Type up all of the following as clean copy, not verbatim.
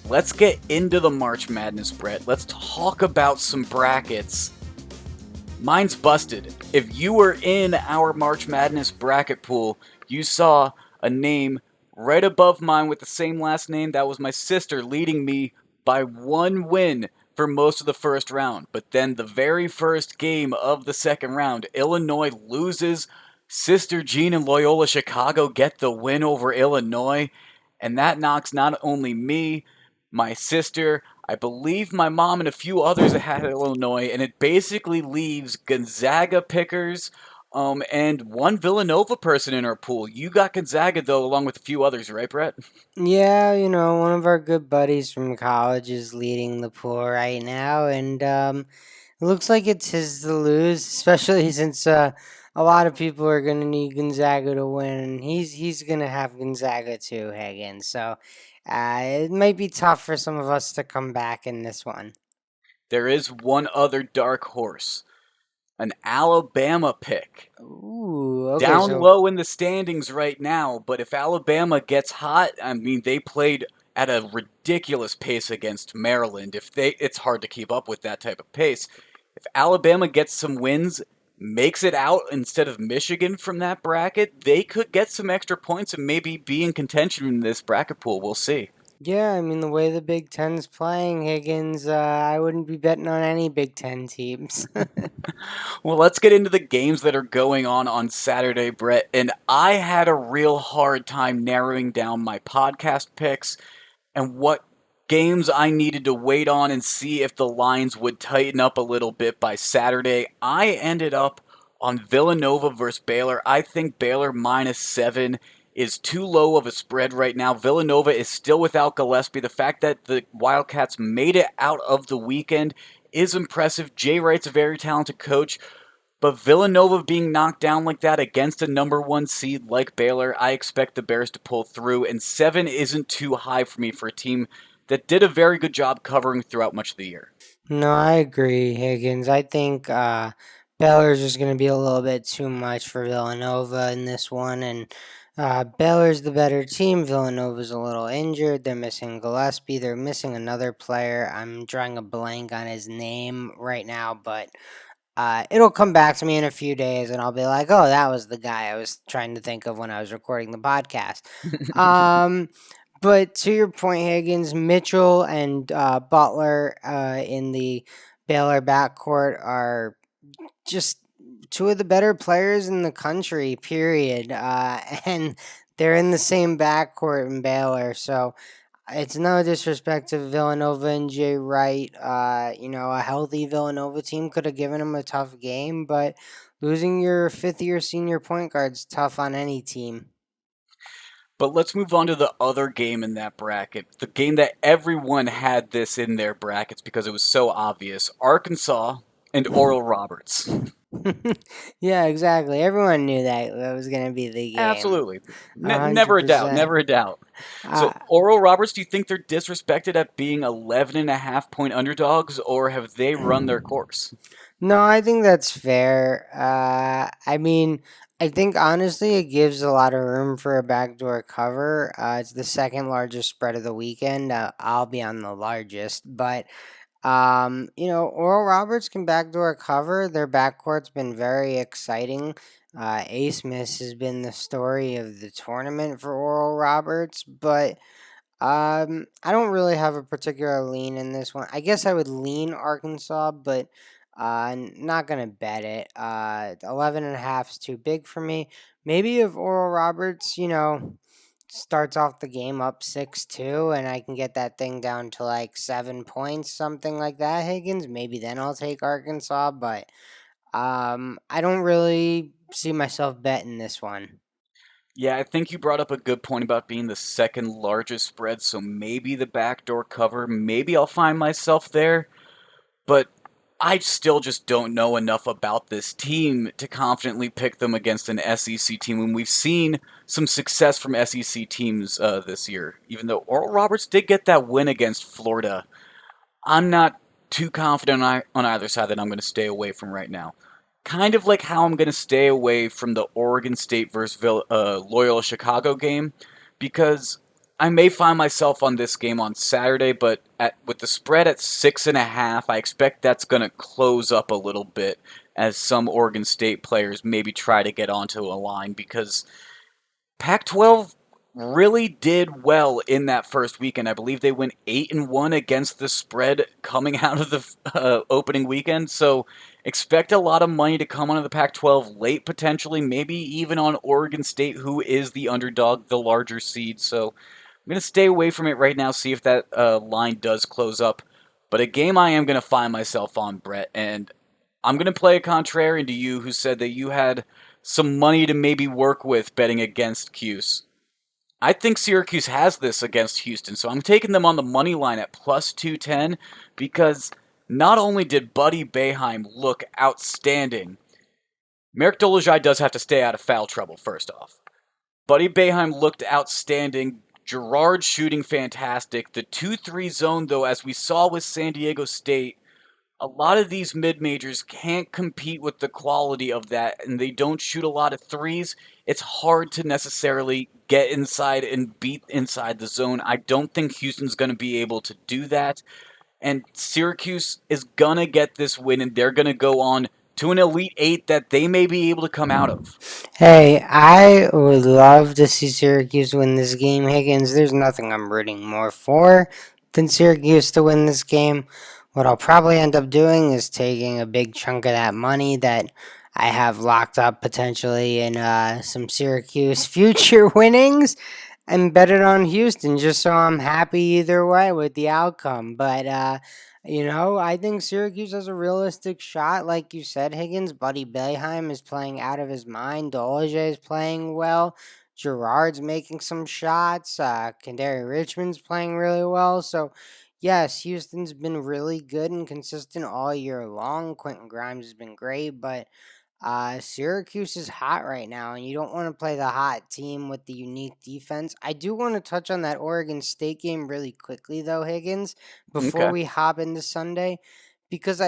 let's get into the March Madness, Brett. Let's talk about some brackets. Mine's busted. If you were in our March Madness bracket pool, you saw a name right above mine with the same last name. That was my sister, leading me by one win for most of the first round. But then the very first game of the second round, Illinois loses. Sister Jean and Loyola Chicago get the win over Illinois. And that knocks not only me, my sister, I believe my mom, and a few others that had Illinois, and it basically leaves Gonzaga pickers and one Villanova person in our pool. You got Gonzaga, though, along with a few others, right, Brett? Yeah, one of our good buddies from college is leading the pool right now, and it looks like it's his to lose, especially since a lot of people are going to need Gonzaga to win, and he's going to have Gonzaga too, Higgins. So it might be tough for some of us to come back in this one. There is one other dark horse, an Alabama pick. Ooh, okay, Down so low in the standings right now, but if Alabama gets hot, I mean, they played at a ridiculous pace against Maryland. It's hard to keep up with that type of pace. If Alabama gets some wins, makes it out instead of Michigan from that bracket, they could get some extra points and maybe be in contention in this bracket pool. We'll see. yeah, I mean the way the Big Ten's playing, Higgins, I wouldn't be betting on any Big Ten teams. Well, let's get into the games that are going on Saturday, Brett. And I had a real hard time narrowing down my podcast picks and what games I needed to wait on and see if the lines would tighten up a little bit by Saturday. I ended up on Villanova versus Baylor. I think Baylor -7 is too low of a spread right now. Villanova is still without Gillespie. The fact that the Wildcats made it out of the weekend is impressive. Jay Wright's a very talented coach. But Villanova being knocked down like that against a number one seed like Baylor, I expect the Bears to pull through. And 7 isn't too high for me for a team that did a very good job covering throughout much of the year. No, I agree, Higgins. I think Baylor's just going to be a little bit too much for Villanova in this one, and Baylor's the better team. Villanova's a little injured. They're missing Gillespie. They're missing another player. I'm drawing a blank on his name right now, but it'll come back to me in a few days, and I'll be like, "Oh, that was the guy I was trying to think of when I was recording the podcast." Um, but to your point, Higgins, Mitchell and Butler in the Baylor backcourt are just two of the better players in the country, period. And they're in the same backcourt in Baylor. So it's no disrespect to Villanova and Jay Wright. A healthy Villanova team could have given them a tough game, but losing your fifth year senior point guard's tough on any team. But let's move on to the other game in that bracket. The game that everyone had this in their brackets because it was so obvious. Arkansas and Oral Roberts. Yeah, exactly. Everyone knew that was going to be the game. Absolutely. Never a doubt. 100%. Never a doubt. Uh, So, Oral Roberts, do you think they're disrespected at being 11.5 point underdogs, or have they run their course? no, I think that's fair. I mean, I think honestly it gives a lot of room for a backdoor cover. It's the second largest spread of the weekend. I'll be on the largest, but Oral Roberts can backdoor cover. Their backcourt's been very exciting. Ace Miss has been the story of the tournament for Oral Roberts, but I don't really have a particular lean in this one. I guess I would lean Arkansas, but not gonna bet it. 11.5 is too big for me. Maybe if Oral Roberts, starts off the game up 6-2, and I can get that thing down to like 7 points, something like that, Higgins. Maybe then I'll take Arkansas, but I don't really see myself betting this one. Yeah, I think you brought up a good point about being the second largest spread, so maybe the backdoor cover, maybe I'll find myself there, but I still just don't know enough about this team to confidently pick them against an SEC team when we've seen some success from SEC teams this year. Even though Oral Roberts did get that win against Florida, I'm not too confident on either side that I'm going to stay away from right now. Kind of like how I'm going to stay away from the Oregon State versus Loyola Chicago game, because I may find myself on this game on Saturday, but with the spread at 6.5, I expect that's going to close up a little bit as some Oregon State players maybe try to get onto a line because Pac-12 really did well in that first weekend. I believe they went 8-1 against the spread coming out of the opening weekend. So expect a lot of money to come onto the Pac-12 late, potentially, maybe even on Oregon State, who is the underdog, the larger seed. So I'm going to stay away from it right now, see if that line does close up. But a game I am going to find myself on, Brett, and I'm going to play a contrarian to you who said that you had some money to maybe work with betting against Cuse. I think Syracuse has this against Houston, so I'm taking them on the money line at plus 210 because not only did Buddy Boeheim look outstanding, Merrick Dolezaj does have to stay out of foul trouble, first off. Buddy Boeheim looked outstanding. Gerard shooting fantastic. The 2-3 zone, though, as we saw with San Diego State, a lot of these mid majors can't compete with the quality of that, and they don't shoot a lot of threes. It's hard to necessarily get inside and beat inside the zone. I don't think Houston's going to be able to do that. And Syracuse is going to get this win, and they're going to go on to an Elite Eight that they may be able to come out of. Hey, I would love to see Syracuse win this game, Higgins. There's nothing I'm rooting more for than Syracuse to win this game. What I'll probably end up doing is taking a big chunk of that money that I have locked up potentially in some Syracuse future winnings and bet it on Houston just so I'm happy either way with the outcome. But I think Syracuse has a realistic shot. Like you said, Higgins, Buddy Boeheim is playing out of his mind. Dolezaj is playing well. Gerard's making some shots. Kendary Richmond's playing really well. So, yes, Houston's been really good and consistent all year long. Quentin Grimes has been great, but Syracuse is hot right now, and you don't want to play the hot team with the unique defense. I do want to touch on that Oregon State game really quickly, though, Higgins, before Okay. we hop into Sunday, because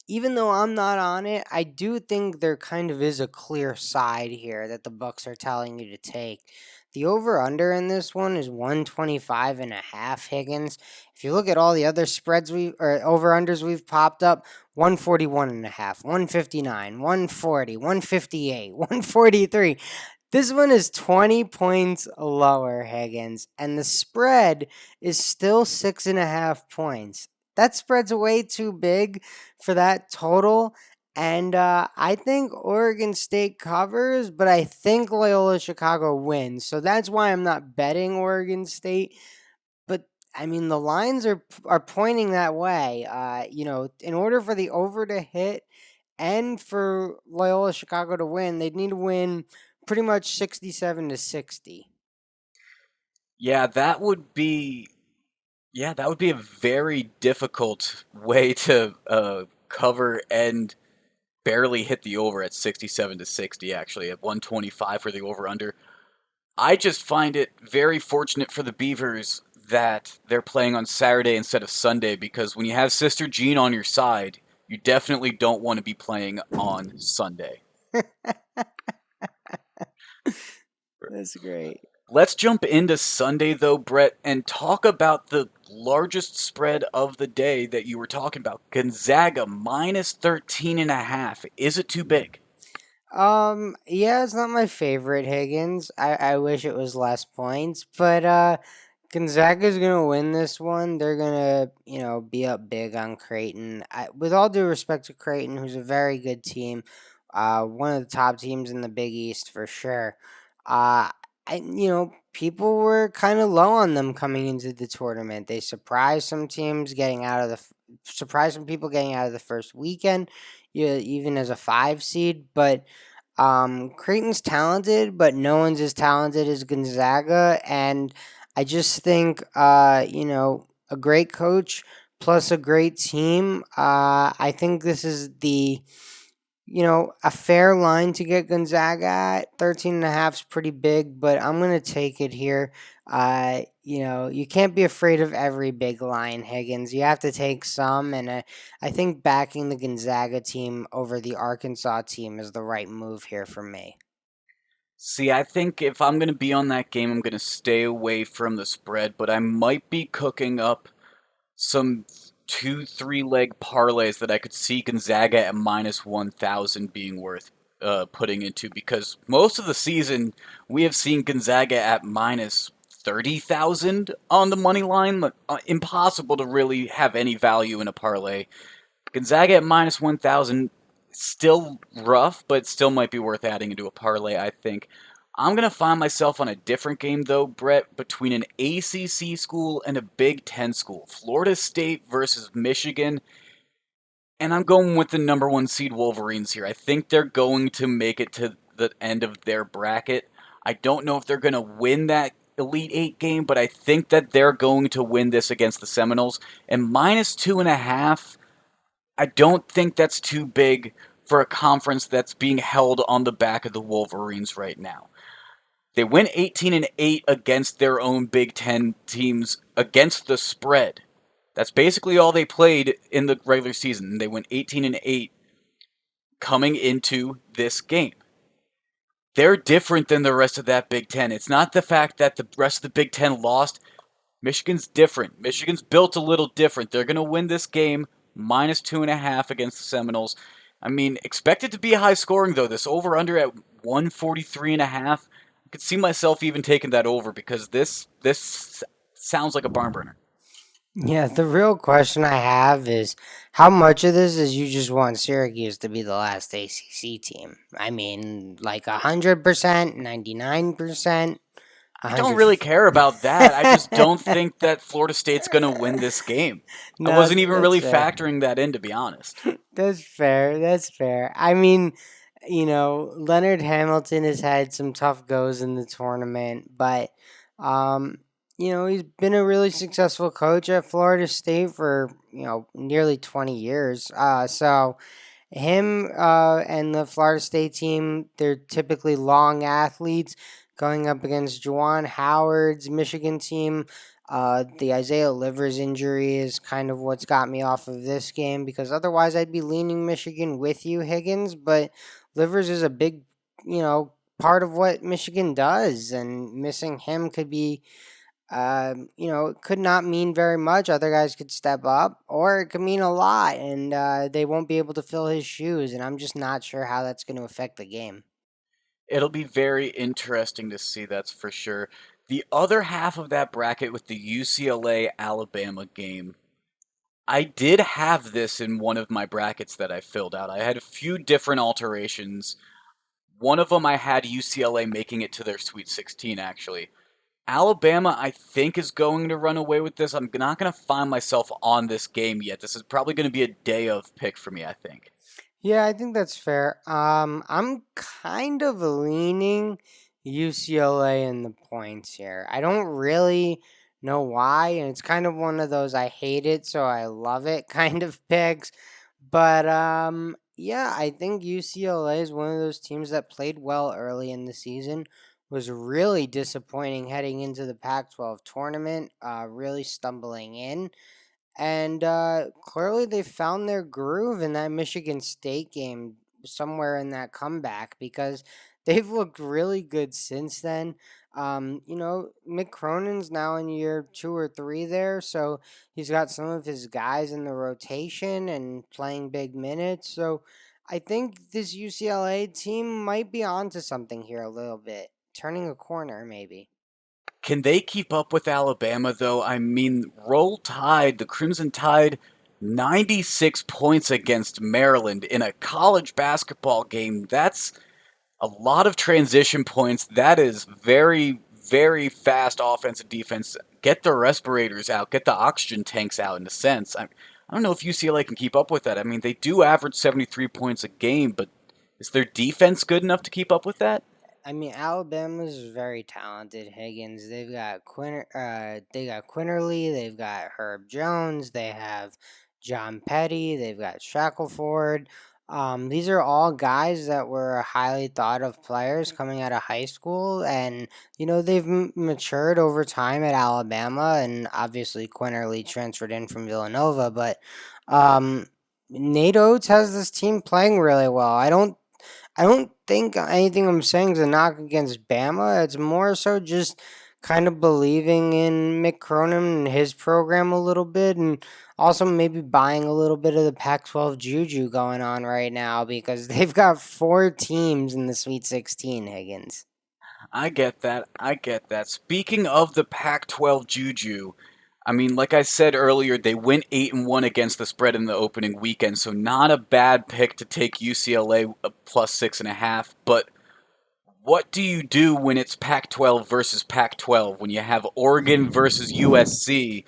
even though I'm not on it, I do think there kind of is a clear side here that the Bucks are telling you to take. The over under in this one is 125.5, Higgins. If you look at all the other spreads or over unders we've popped up, 141.5, 159, 140, 158, 143. This one is 20 points lower, Higgins, and the spread is still 6.5 points. That spread's way too big for that total. And I think Oregon State covers, but I think Loyola Chicago wins. So that's why I'm not betting Oregon State. But I mean, the lines are pointing that way. In order for the over to hit and for Loyola Chicago to win, they'd need to win pretty much 67-60. Yeah, that would be a very difficult way to cover and barely hit the over at 67-60, actually, at 125 for the over under. I just find it very fortunate for the Beavers that they're playing on Saturday instead of Sunday because when you have Sister Jean on your side, you definitely don't want to be playing on Sunday. That's great. Let's jump into Sunday, though, Brett, and talk about the largest spread of the day that you were talking about. Gonzaga minus 13.5. Is it too big? Yeah, it's not my favorite, Higgins. I wish it was less points, but Gonzaga's gonna win this one. They're gonna, be up big on Creighton. With all due respect to Creighton, who's a very good team, one of the top teams in the Big East for sure. Uh, people were kind of low on them coming into the tournament. They surprised some teams getting out of surprised some people getting out of the first weekend, yeah, even as a 5 seed, but. Creighton's talented, but no one's as talented as Gonzaga, and I just think, a great coach plus a great team. I think this is a fair line to get Gonzaga at. 13.5 is pretty big, but I'm going to take it here. You can't be afraid of every big line, Higgins. You have to take some, and I think backing the Gonzaga team over the Arkansas team is the right move here for me. See, I think if I'm going to be on that game, I'm going to stay away from the spread, but I might be cooking up some two, three leg parlays that I could see Gonzaga at minus 1,000 being worth putting into because most of the season we have seen Gonzaga at minus 30,000 on the money line. Impossible to really have any value in a parlay. Gonzaga at minus 1,000, still rough, but still might be worth adding into a parlay, I think. I'm going to find myself on a different game, though, Brett, between an ACC school and a Big Ten school. Florida State versus Michigan. And I'm going with the number one seed Wolverines here. I think they're going to make it to the end of their bracket. I don't know if they're going to win that Elite Eight game, but I think that they're going to win this against the Seminoles. And minus 2.5, I don't think that's too big for a conference that's being held on the back of the Wolverines right now. They went 18-8 against their own Big Ten teams against the spread. That's basically all they played in the regular season. They went 18-8 coming into this game. They're different than the rest of that Big Ten. It's not the fact that the rest of the Big Ten lost. Michigan's different. Michigan's built a little different. They're going to win this game minus 2.5 against the Seminoles. I mean, expect it to be high scoring, though. This over under at 143.5. I could see myself even taking that over because this sounds like a barn burner. Yeah, the real question I have is how much of this is you just want Syracuse to be the last ACC team? I mean, like 100%, 99%, I don't 100. really care about that. I just don't think that Florida State's going to win this game. I No, wasn't even that's really fair. factoring that in, to be honest. That's fair. That's fair. I mean, Leonard Hamilton has had some tough goes in the tournament, but um, he's been a really successful coach at Florida State for, nearly 20 years. So him and the Florida State team, they're typically long athletes going up against Juwan Howard's Michigan team. The Isaiah Livers injury is kind of what's got me off of this game because otherwise I'd be leaning Michigan with you, Higgins. But Livers is a big, part of what Michigan does, and missing him could be it could not mean very much. Other guys could step up, or it could mean a lot, and they won't be able to fill his shoes. And I'm just not sure how that's going to affect the game. It'll be very interesting to see, that's for sure. The other half of that bracket with the UCLA Alabama game, I did have this in one of my brackets that I filled out. I had a few different alterations. One of them I had UCLA making it to their Sweet 16, actually. Alabama, I think, is going to run away with this. I'm not going to find myself on this game yet. This is probably going to be a day of pick for me, I think. Yeah, I think that's fair. I'm kind of leaning UCLA in the points here. I don't really know why, and it's kind of one of those I hate it, so I love it kind of picks. But yeah, I think UCLA is one of those teams that played well early in the season. Was really disappointing heading into the Pac-12 tournament. Really stumbling in. And clearly, they found their groove in that Michigan State game, somewhere in that comeback, because they've looked really good since then. Mick Cronin's now in year 2 or 3 there, so he's got some of his guys in the rotation and playing big minutes. So I think this UCLA team might be onto something here a little bit, turning a corner maybe. Can they keep up with Alabama, though? I mean, Roll Tide, the Crimson Tide, 96 points against Maryland in a college basketball game. That's a lot of transition points. That is very, very fast offense and defense. Get the respirators out, get the oxygen tanks out, in a sense. I don't know if UCLA can keep up with that. I mean, they do average 73 points a game, but is their defense good enough to keep up with that? I mean, Alabama's very talented. Higgins. They got Quinterly. They've got Herb Jones. They have John Petty. They've got Shackelford. These are all guys that were highly thought of players coming out of high school, and they've matured over time at Alabama, and obviously Quinterly transferred in from Villanova, but um, Nate Oates has this team playing really well. I don't think anything I'm saying is a knock against Bama. It's more so just kind of believing in Mick Cronin and his program a little bit, and also maybe buying a little bit of the Pac 12 juju going on right now because they've got 4 teams in the Sweet 16, Higgins. I get that. I get that. Speaking of the Pac-12 juju, I mean, like I said earlier, they went 8-1 against the spread in the opening weekend, so not a bad pick to take UCLA plus 6.5. But what do you do when it's Pac-12 versus Pac-12? When you have Oregon versus USC?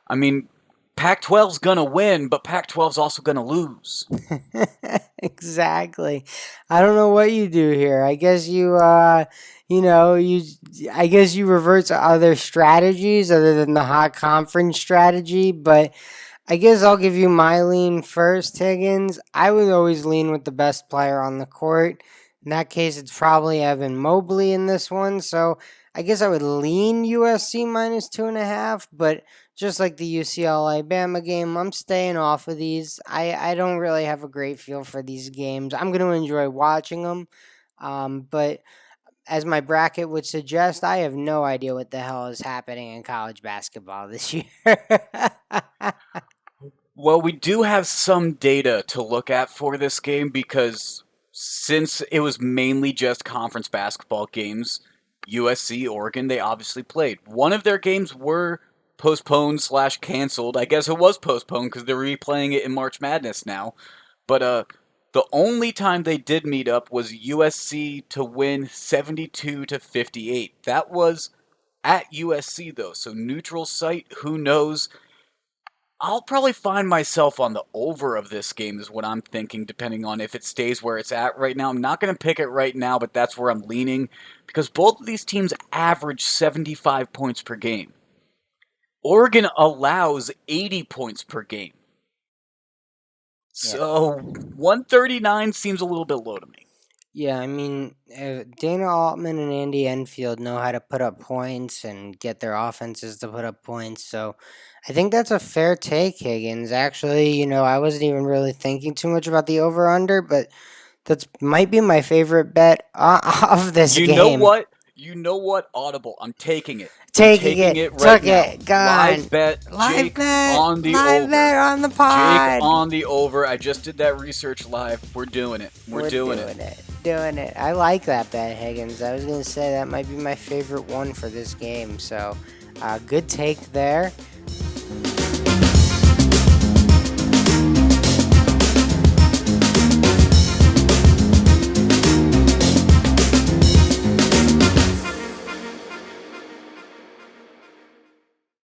I mean, Pac-12's gonna win, but Pac-12's also gonna lose. Exactly. I don't know what you do here. I guess you know, you I guess you revert to other strategies other than the hot conference strategy, but I guess I'll give you my lean first, Higgins. I would always lean with the best player on the court. In that case, it's probably Evan Mobley in this one. So I guess I would lean USC minus 2.5, but just like the UCLA Bama game, I'm staying off of these. I don't really have a great feel for these games. I'm going to enjoy watching them. But as my bracket would suggest, I have no idea what the hell is happening in college basketball this year. Well, we do have some data to look at for this game because since it was mainly just conference basketball games, USC, Oregon, they obviously played. One of their games were postponed slash canceled. I guess it was postponed because they're replaying it in March Madness now. But the only time they did meet up was USC to win 72 to 58. That was at USC though, so neutral site. Who knows? I'll probably find myself on the over of this game, is what I'm thinking, depending on if it stays where it's at right now. I'm not going to pick it right now, but that's where I'm leaning because both of these teams average 75 points per game. Oregon allows 80 points per game. Yeah. So 139 seems a little bit low to me. Yeah, I mean, Dana Altman and Andy Enfield know how to put up points and get their offenses to put up points. So I think that's a fair take, Higgins. Actually, I wasn't even really thinking too much about the over under, but that's might be my favorite bet of this You know game. what? You know what? Audible. I'm taking it. I'm Taking taking it, it right took now. it, Live gone. bet Jake on the Live over. bet on the Jake pod. on the over. I just did that research live. We're doing it. We're We're doing it. doing it. Doing it. I like that bet, Higgins. I was going to say that might be my favorite one for this game. So, good take there.